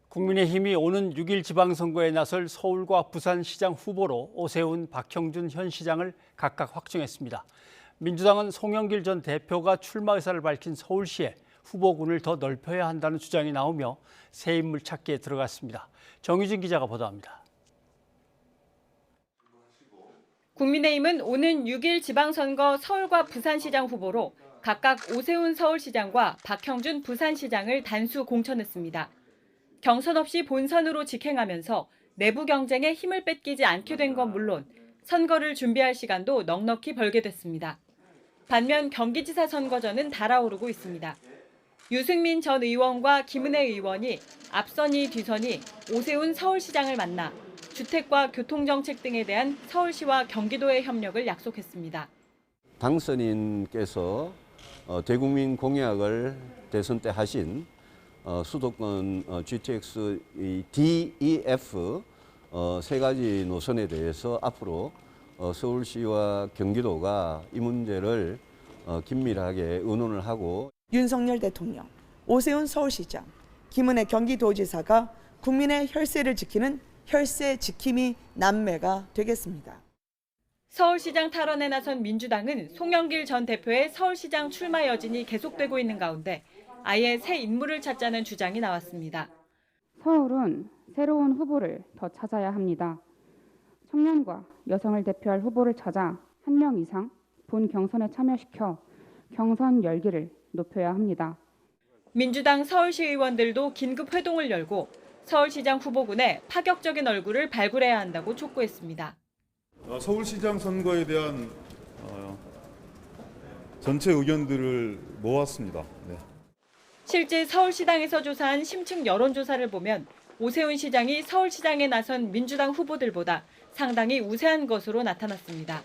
국민의힘이 오는 6일 지방선거에 나설 서울과 부산시장 후보로 오세훈, 박형준 현 시장을 각각 확정했습니다. 민주당은 송영길 전 대표가 출마 의사를 밝힌 서울시에 후보군을 더 넓혀야 한다는 주장이 나오며 새 인물 찾기에 들어갔습니다. 정유진 기자가 보도합니다. 국민의힘은 오는 6일 지방선거 서울과 부산시장 후보로 각각 오세훈 서울시장과 박형준 부산시장을 단수 공천했습니다. 경선 없이 본선으로 직행하면서 내부 경쟁에 힘을 뺏기지 않게 된 건 물론 선거를 준비할 시간도 넉넉히 벌게 됐습니다. 반면 경기지사 선거전은 달아오르고 있습니다. 유승민 전 의원과 김은혜 의원이 앞선이 뒤선이 오세훈 서울시장을 만나 주택과 교통정책 등에 대한 서울시와 경기도의 협력을 약속했습니다. 당선인께서 대국민 공약을 대선 때 하신 수도권 GTX DEF 세 가지 노선에 대해서 앞으로 서울시와 경기도가 이 문제를 긴밀하게 의논을 하고 윤석열 대통령, 오세훈 서울시장, 김은혜 경기도지사가 국민의 혈세를 지키는 혈세 지킴이 남매가 되겠습니다. 서울시장 탈원에 나선 민주당은 송영길 전 대표의 서울시장 출마 여진이 계속되고 있는 가운데 아예 새 인물을 찾자는 주장이 나왔습니다. 서울은 새로운 후보를 더 찾아야 합니다. 청년과 여성을 대표할 후보를 찾아 1명 이상 본 경선에 참여시켜 경선 열기를 높여야 합니다. 민주당 서울시 의원들도 긴급 회동을 열고 서울시장 후보군에 파격적인 얼굴을 발굴해야 한다고 촉구했습니다. 서울시장 선거에 대한 전체 의견들을 모았습니다. 네. 실제 서울시당에서 조사한 심층 여론조사를 보면 오세훈 시장이 서울시장에 나선 민주당 후보들보다 상당히 우세한 것으로 나타났습니다.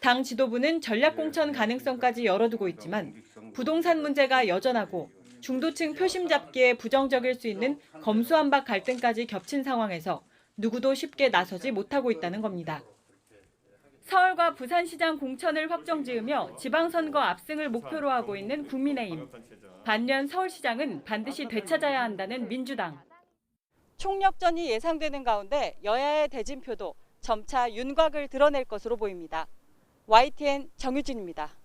당 지도부는 전략공천 가능성까지 열어두고 있지만 부동산 문제가 여전하고 중도층 표심 잡기에 부정적일 수 있는 검수완박 갈등까지 겹친 상황에서 누구도 쉽게 나서지 못하고 있다는 겁니다. 서울과 부산시장 공천을 확정지으며 지방선거 압승을 목표로 하고 있는 국민의힘. 반면 서울시장은 반드시 되찾아야 한다는 민주당. 총력전이 예상되는 가운데 여야의 대진표도 점차 윤곽을 드러낼 것으로 보입니다. YTN 정유진입니다.